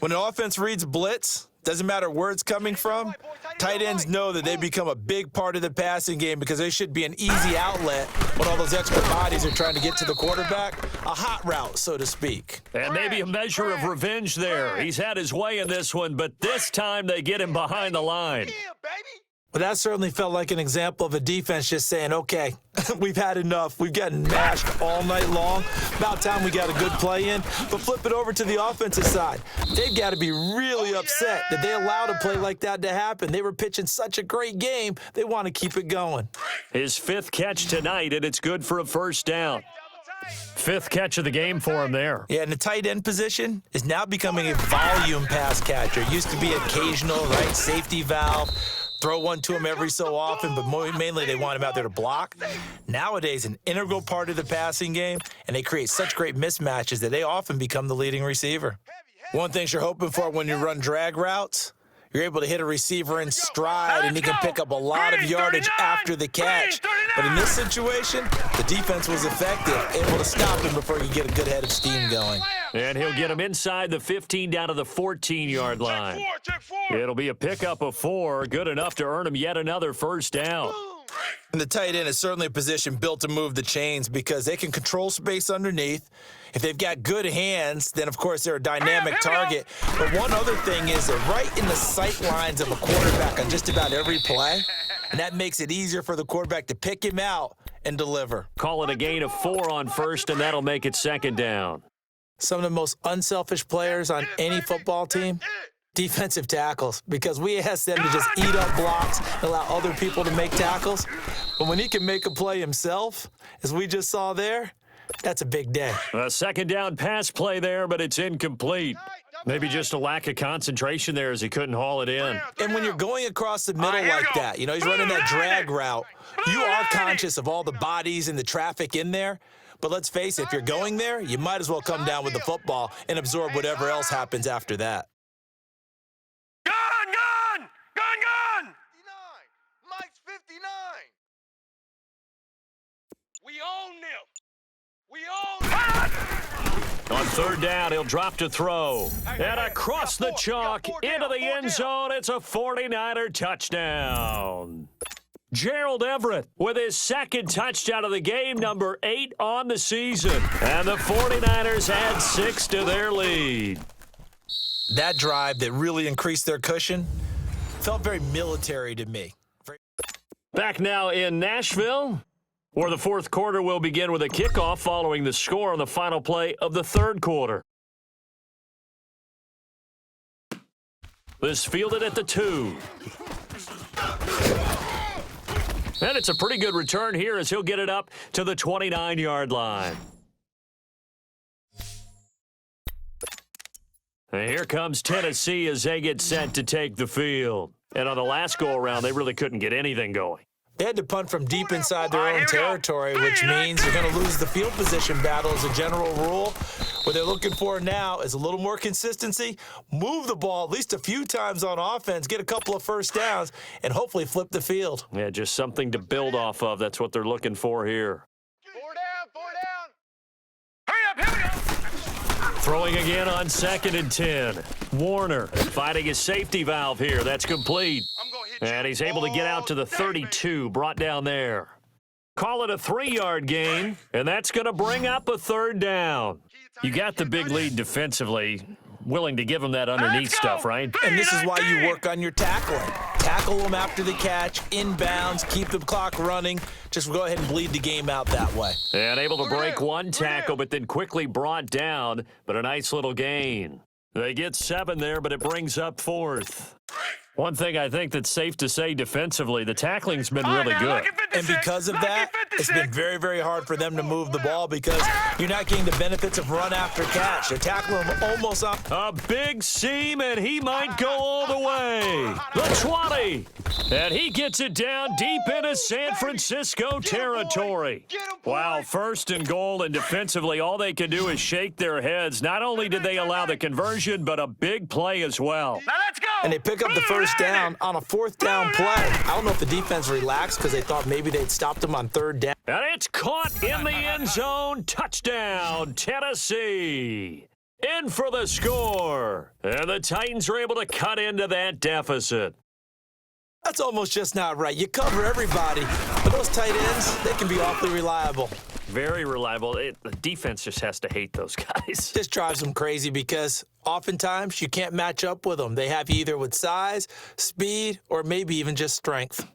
When an offense reads blitz, doesn't matter where it's coming from, tight ends know that they become a big part of the passing game because they should be an easy outlet when all those extra bodies are trying to get to the quarterback. A hot route, so to speak. And maybe a measure of revenge there. He's had his way in this one, but this time they get him behind the line. Yeah, baby. But that certainly felt like an example of a defense just saying, okay, we've had enough. We've gotten mashed all night long. About time we got a good play in. But flip it over to the offensive side. They've got to be really upset that they allowed a play like that to happen. They were pitching such a great game, they want to keep it going. His 5th catch tonight, and it's good for a first down. 5th catch of the game for him there. Yeah, and the tight end position is now becoming a volume pass catcher. It used to be occasional, right, safety valve. Throw one to him every so often, but mainly they want him out there to block. Nowadays, an integral part of the passing game, and they create such great mismatches that they often become the leading receiver. One thing you're hoping for when you run drag routes, you're able to hit a receiver in stride, and he can pick up a lot of yardage after the catch. But in this situation, the defense was effective, able to stop him before you get a good head of steam going. And he'll get him inside the 15 down to the 14-yard line. Check 4. It'll be a pickup of 4, good enough to earn him yet another first down. And the tight end is certainly a position built to move the chains because they can control space underneath. If they've got good hands, then, of course, they're a dynamic target. But one other thing is they're right in the sight lines of a quarterback on just about every play, and that makes it easier for the quarterback to pick him out and deliver. Call it a gain of 4 on first, and that'll make it second down. Some of the most unselfish players on any football team, defensive tackles, because we ask them to just eat up blocks and allow other people to make tackles. But when he can make a play himself, as we just saw there, that's a big day. A second down pass play there, but it's incomplete. Maybe just a lack of concentration there as he couldn't haul it in. And when you're going across the middle like that, you know, he's running that drag route, you are conscious of all the bodies and the traffic in there. But let's face it, if you're going there, you might as well come down with the football and absorb whatever else happens after that. Gun! 59. Mike's 59. We own them. On third down, he'll drop to throw. And across the chalk into the end zone, it's a 49er touchdown. Gerald Everett with his second touchdown of the game, number 8 on the season. And the 49ers add 6 to their lead. That drive that really increased their cushion felt very military to me. Back now in Nashville, where the fourth quarter will begin with a kickoff following the score on the final play of the third quarter. This fielded at the 2. And it's a pretty good return here as he'll get it up to the 29-yard line. And here comes Tennessee as they get set to take the field. And on the last go-around, they really couldn't get anything going. They had to punt from deep inside their own territory, which means you're going to lose the field position battle as a general rule. What they're looking for now is a little more consistency, move the ball at least a few times on offense, get a couple of first downs, and hopefully flip the field. Yeah, just something to build off of. That's what they're looking for here. 4 down, 4 down. Hurry up, here we go. Throwing again on 2nd and 10. Warner finding his safety valve here. That's complete. I'm going to hit you. And he's able to get out to the 32, brought down there. Call it a 3-yard gain, and that's going to bring up a third down. You got the big lead defensively. Willing to give him that underneath stuff, right? And this is why you work on your tackling. Tackle them after the catch, inbounds, keep the clock running. Just go ahead and bleed the game out that way. And able to break one tackle, but then quickly brought down, but a nice little gain. They get 7 there, but it brings up 4th. One thing I think that's safe to say defensively, the tackling's been really good. And because of that, it's been very, very hard for them to move the ball because you're not getting the benefits of run after catch. They're tackling them almost up. A big seam, and he might go all the way. The 20. And he gets it down deep into San Francisco territory. Wow, 1st and goal, and defensively, all they can do is shake their heads. Not only did they allow the conversion, but a big play as well. Now let's go. And they pick up the first down on a 4th down play. I don't know if the defense relaxed because they thought maybe they'd stopped them on 3rd down. And it's caught in the end zone. Touchdown, Tennessee. In for the score. And the Titans are able to cut into that deficit. That's almost just not right. You cover everybody, but those tight ends, they can be awfully reliable. Very reliable. The defense just has to hate those guys. Just drives them crazy because oftentimes you can't match up with them. They have you either with size, speed, or maybe even just strength.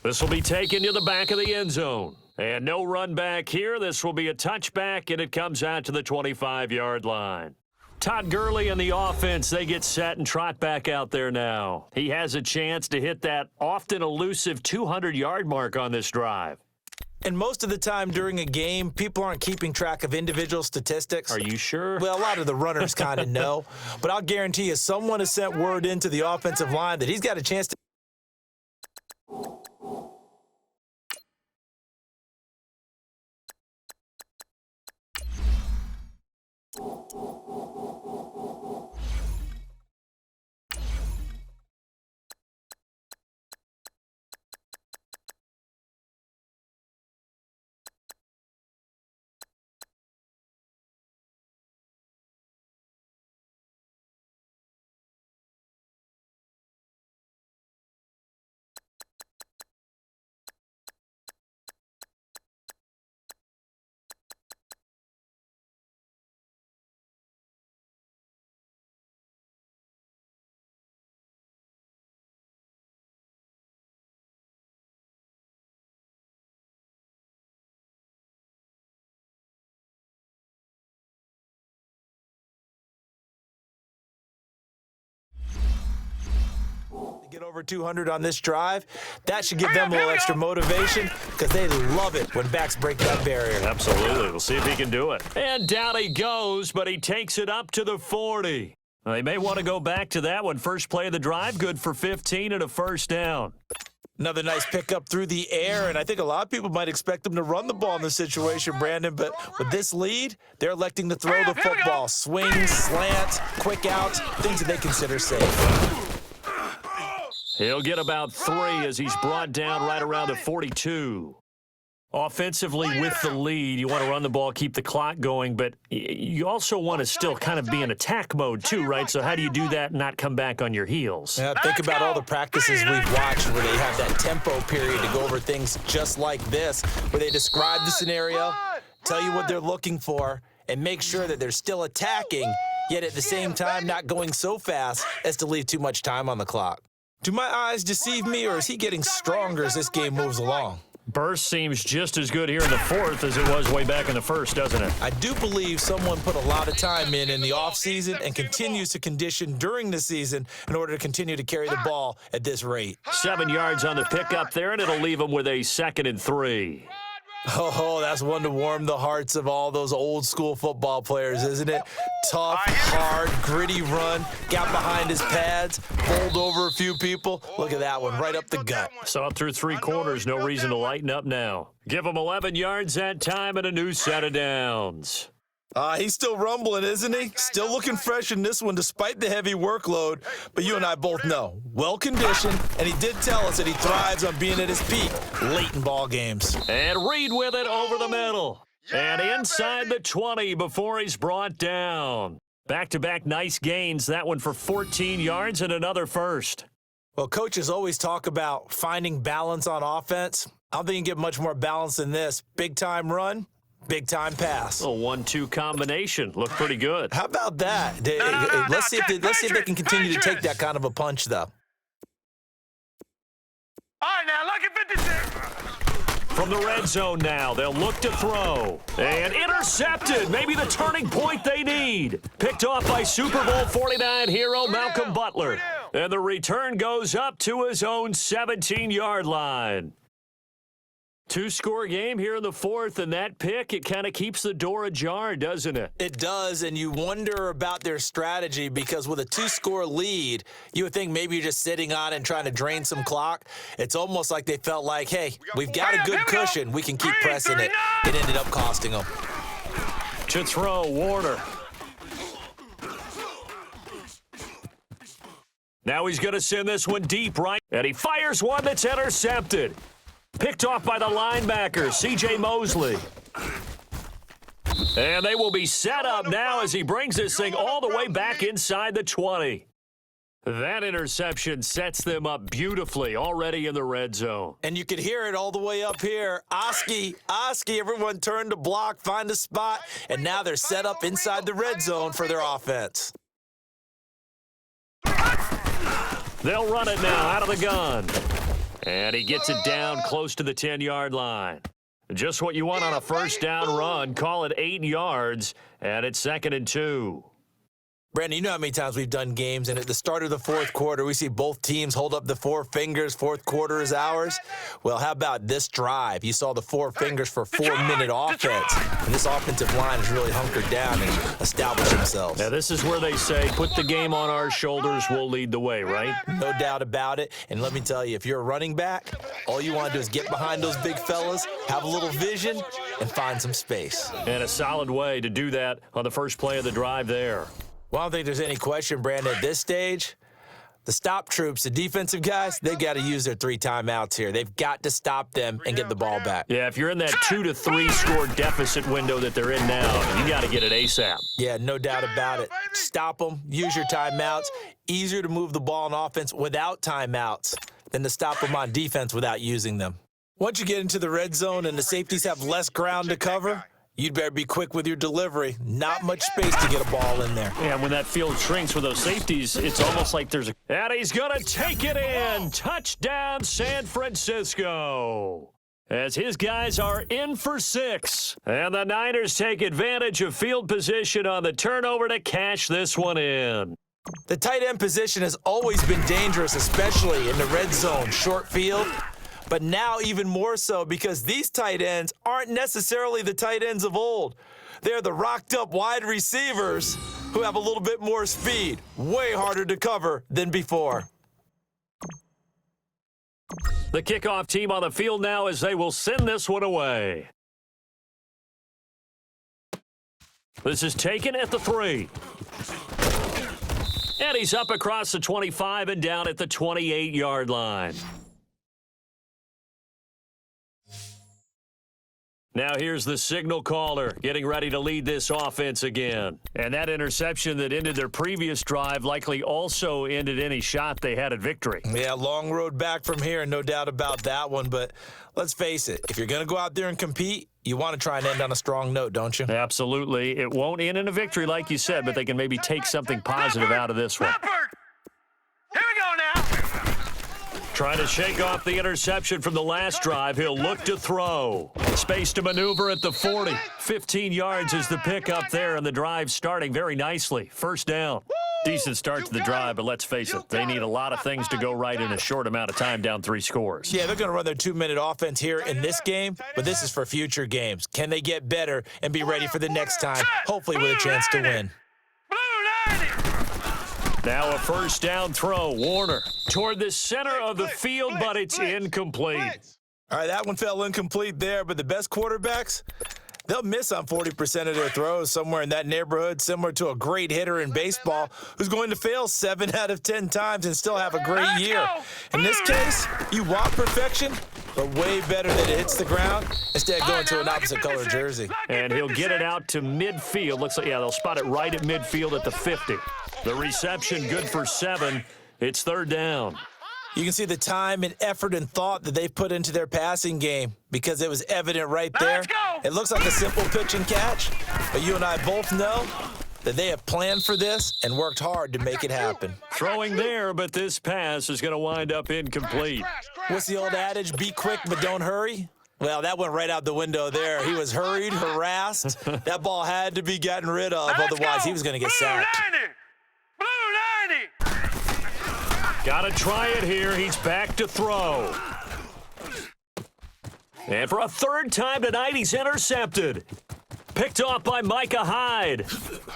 This will be taken to the back of the end zone. And no run back here. This will be a touchback, and it comes out to the 25-yard line. Todd Gurley and the offense, they get set and trot back out there now. He has a chance to hit that often elusive 200-yard mark on this drive. And most of the time during a game, people aren't keeping track of individual statistics. Are you sure? Well, a lot of the runners kind of know. But I'll guarantee you someone has sent word into the offensive line that he's got a chance to. Get over 200 on this drive. That should give them a little extra motivation because they love it when backs break that barrier. Absolutely. We'll see if he can do it. And down he goes, but he takes it up to the 40. They may want to go back to that one. First play of the drive, good for 15 and a first down. Another nice pickup through the air, and I think a lot of people might expect them to run the ball in this situation, Brandon, but with this lead, they're electing to throw the football. Swings, slants, quick outs, things that they consider safe. He'll get about 3 as he's brought down right around the 42. Offensively with the lead, you want to run the ball, keep the clock going, but you also want to still kind of be in attack mode too, right? So how do you do that and not come back on your heels? Yeah, think about all the practices we've watched where they have that tempo period to go over things just like this, where they describe the scenario, tell you what they're looking for, and make sure that they're still attacking, yet at the same time not going so fast as to leave too much time on the clock. Do my eyes deceive me, or is he getting stronger as this game moves along? Burst seems just as good here in the fourth as it was way back in the first, doesn't it? I do believe someone put a lot of time in the offseason and continues to condition during the season in order to continue to carry the ball at this rate. 7 yards on the pickup there, and it'll leave them with a 2nd and 3. Oh, that's one to warm the hearts of all those old school football players, isn't it? Tough, hard, gritty run, got behind his pads, bowled over a few people. Look at that one, right up the gut. Saw it through 3 quarters, no reason to lighten up now. Give him 11 yards that time and a new set of downs. He's still rumbling, isn't he? Still looking fresh in this one despite the heavy workload. But you and I both know, well-conditioned, and he did tell us that he thrives on being at his peak late in ball games. And Reed with it over the middle. And inside the 20 before he's brought down. Back-to-back nice gains, that one for 14 yards and another first. Well, coaches always talk about finding balance on offense. I don't think you can get much more balance than this. Big-time run. Big-time pass. A 1-2 combination. Looked pretty good. How about that? Let's see if they can continue to take that kind of a punch, though. All right, now, look at 56. From the red zone now, they'll look to throw. And intercepted. Maybe the turning point they need. Picked off by Super Bowl 49 hero Malcolm Butler. And the return goes up to his own 17-yard line. 2-score game here in the fourth, and that pick, it kind of keeps the door ajar, doesn't it? It does, and you wonder about their strategy because with a 2-score lead, you would think maybe you're just sitting on and trying to drain some clock. It's almost like they felt like, hey, we've got a good cushion. We can keep pressing it. It ended up costing them. To throw, Warner. Now he's going to send this one deep right, and he fires one that's intercepted. Picked off by the linebacker, C.J. Mosley. And they will be set up now as he brings this thing all the way back inside the 20. That interception sets them up beautifully already in the red zone. And you could hear it all the way up here. Oski, everyone turned to block, find a spot, and now they're set up inside the red zone for their offense. They'll run it now out of the gun. And he gets it down close to the 10-yard line. Just what you want on a first down run. Call it 8 yards, and it's 2nd and 2. Brandon, you know how many times we've done games, and at the start of the fourth quarter, we see both teams hold up the 4 fingers, fourth quarter is ours. Well, how about this drive? You saw the 4 fingers for 4-minute offense, and this offensive line has really hunkered down and established themselves. Now, this is where they say, put the game on our shoulders, we'll lead the way, right? No doubt about it, and let me tell you, if you're a running back, all you want to do is get behind those big fellas, have a little vision, and find some space. And a solid way to do that on the first play of the drive there. Well, I don't think there's any question, Brandon, at this stage, the stop troops, the defensive guys, they've got to use their 3 timeouts here. They've got to stop them and get the ball back. Yeah, if you're in that 2 to 3 score deficit window that they're in now, you got to get it ASAP. Yeah, no doubt about it. Stop them, use your timeouts. Easier to move the ball on offense without timeouts than to stop them on defense without using them. Once you get into the red zone and the safeties have less ground to cover, you'd better be quick with your delivery. Not much space to get a ball in there. Yeah, when that field shrinks with those safeties, it's almost like there's a... And he's going to take it in. Touchdown, San Francisco. As his guys are in for 6. And the Niners take advantage of field position on the turnover to cash this one in. The tight end position has always been dangerous, especially in the red zone, short field. But now even more so because these tight ends aren't necessarily the tight ends of old. They're the rocked-up wide receivers who have a little bit more speed, way harder to cover than before. The kickoff team on the field now as they will send this one away. This is taken at the 3. And he's up across the 25 and down at the 28-yard line. Now here's the signal caller getting ready to lead this offense again. And that interception that ended their previous drive likely also ended any shot they had at victory. Yeah, long road back from here, no doubt about that one. But let's face it, if you're going to go out there and compete, you want to try and end on a strong note, don't you? Absolutely. It won't end in a victory like you said, but they can maybe take something positive out of this one. Here we go now. Trying to shake off the interception from the last drive. He'll look to throw. Space to maneuver at the 40. 15 yards is the pickup there, and the drive starting very nicely. First down. Decent start to the drive, but let's face it, they need a lot of things to go right in a short amount of time down 3 scores. Yeah, they're going to run their 2-minute offense here in this game, but this is for future games. Can they get better and be ready for the next time, hopefully with a chance to win? Now a first down throw. Warner toward the center of the field, but it's incomplete. All right, that one fell incomplete there, but the best quarterbacks, they'll miss on 40% of their throws, somewhere in that neighborhood, similar to a great hitter in baseball who's going to fail 7 out of 10 times and still have a great year. In this case, you want perfection, but way better that it hits the ground instead of going to an opposite color jersey. And he'll get it out to midfield. Looks like, yeah, they'll spot it right at midfield at the 50. The reception good for 7. It's third down. You can see the time and effort and thought that they've put into their passing game because it was evident right there. It looks like a simple pitch and catch, but you and I both know that they have planned for this and worked hard to make it happen. Throwing there, but this pass is going to wind up incomplete. What's the old adage, be quick but don't hurry? Well, that went right out the window there. He was hurried, harassed. That ball had to be gotten rid of, otherwise he was going to get sacked. Got to try it here. He's back to throw. And for a third time tonight, he's intercepted. Picked off by Micah Hyde.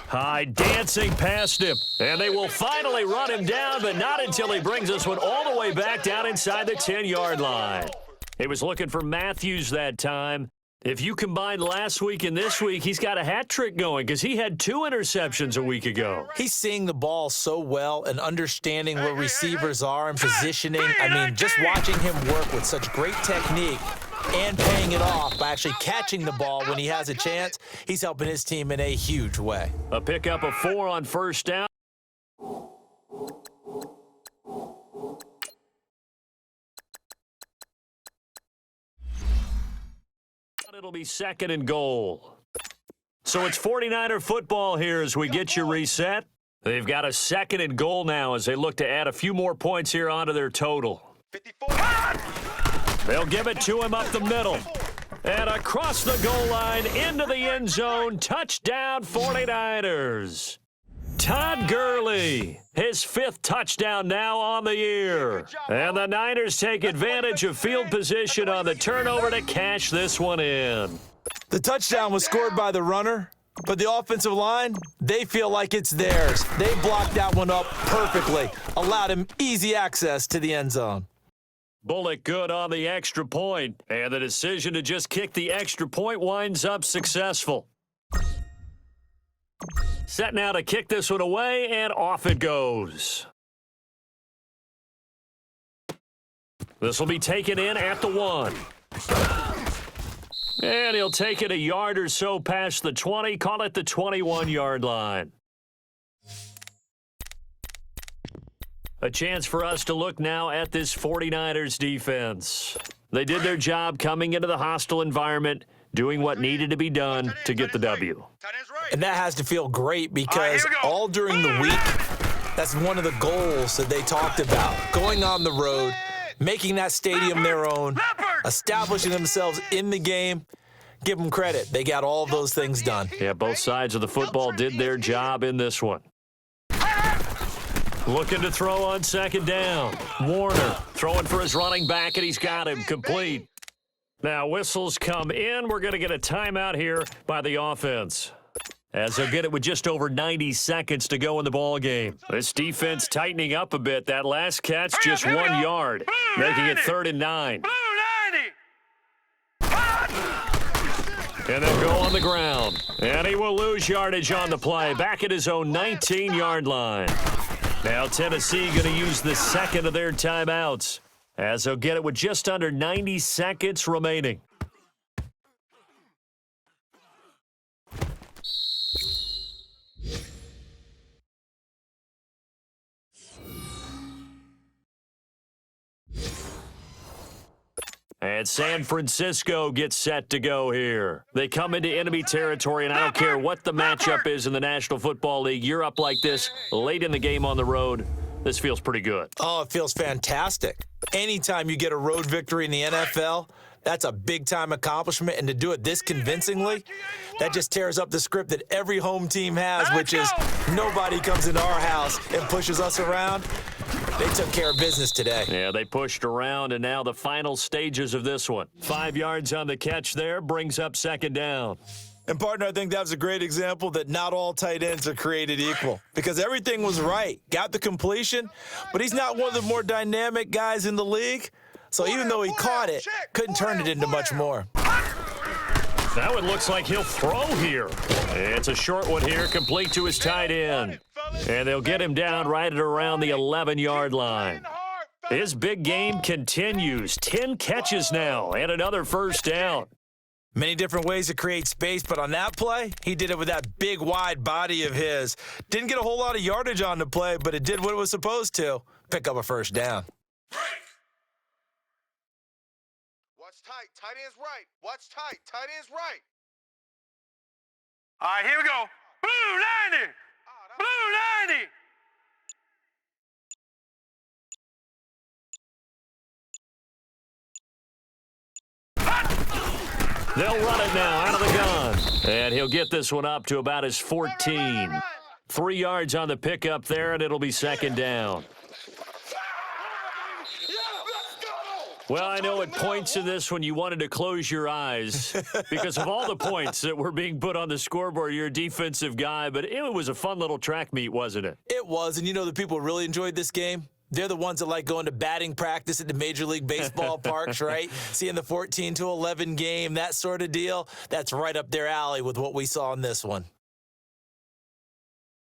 Hyde dancing past him. And they will finally run him down, but not until he brings this one all the way back down inside the 10-yard line. He was looking for Matthews that time. If you combine last week and this week, he's got a hat trick going because he had 2 interceptions a week ago. He's seeing the ball so well and understanding where receivers are and positioning. I mean, just watching him work with such great technique and paying it off by actually catching the ball when he has a chance, he's helping his team in a huge way. A pickup of 4 on first down. It'll be second and goal. So it's 49er football here as we get you reset. They've got a second and goal now as they look to add a few more points here onto their total. 54. They'll give it to him up the middle. And across the goal line into the end zone. Touchdown 49ers. Todd Gurley, his 5th touchdown now on the year. And the Niners take advantage of field position on the turnover to cash this one in. The touchdown was scored by the runner, but the offensive line, they feel like it's theirs. They blocked that one up perfectly, allowed him easy access to the end zone. Bullock good on the extra point, and the decision to just kick the extra point winds up successful. Set now to kick this one away, and off it goes. This will be taken in at the 1. And he'll take it a yard or so past the 20, call it the 21-yard line. A chance for us to look now at this 49ers defense. They did their job coming into the hostile environment, doing what needed to be done to get the W. And that has to feel great because all during the week, that's one of the goals that they talked about. Going on the road, making that stadium their own, establishing themselves in the game. Give them credit. They got all of those things done. Yeah, both sides of the football did their job in this one. Looking to throw on second down. Warner throwing for his running back, and he's got him complete. Now whistles come in. We're going to get a timeout here by the offense, as they'll get it with just over 90 seconds to go in the ball game. This defense tightening up a bit. That last catch just 1 yard, making it 3rd and 9. And they'll go on the ground. And he will lose yardage on the play, back at his own 19-yard line. Now Tennessee going to use the second of their timeouts, as they'll get it with just under 90 seconds remaining. And San Francisco gets set to go here. They come into enemy territory, and I don't care what the matchup is in the National Football League. You're up like this late in the game on the road. This feels pretty good. Oh, it feels fantastic. Anytime you get a road victory in the NFL, that's a big-time accomplishment, and to do it this convincingly, that just tears up the script that every home team has, which is nobody comes into our house and pushes us around. They took care of business today. Yeah, they pushed around, and now the final stages of this one. 5 yards on the catch there brings up second down. And, partner, I think that was a great example that not all tight ends are created equal because everything was right. Got the completion, but he's not one of the more dynamic guys in the league. So even though he caught it, couldn't turn it into much more. Now it looks like he'll throw here. It's a short one here, complete to his tight end. And they'll get him down right at around the 11-yard line. His big game continues. 10 catches now and another first down. Many different ways to create space, but on that play, he did it with that big, wide body of his. Didn't get a whole lot of yardage on the play, but it did what it was supposed to. Pick up a first down. Watch tight. Tight end's right. Watch tight. Tight end's right. All right, here we go. Blue 90. Blue 90. They'll run it now out of the gun. And he'll get this one up to about his 14. 3 yards on the pickup there, and it'll be second down. Well, I know at points in this when you wanted to close your eyes because of all the points that were being put on the scoreboard. You're a defensive guy, but it was a fun little track meet, wasn't it? It was, and you know the people really enjoyed this game? They're the ones that like going to batting practice at the Major League Baseball parks, right? Seeing the 14-11 game, that sort of deal. That's right up their alley with what we saw in this one.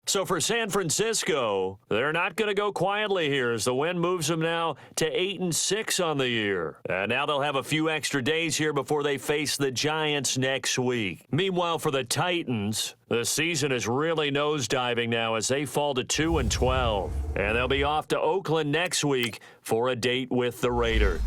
So for San Francisco, they're not going to go quietly here as the win moves them now to 8-6 on the year. And now they'll have a few extra days here before they face the Giants next week. Meanwhile, for the Titans, the season is really nosediving now as they fall to 2-12. And they'll be off to Oakland next week for a date with the Raiders.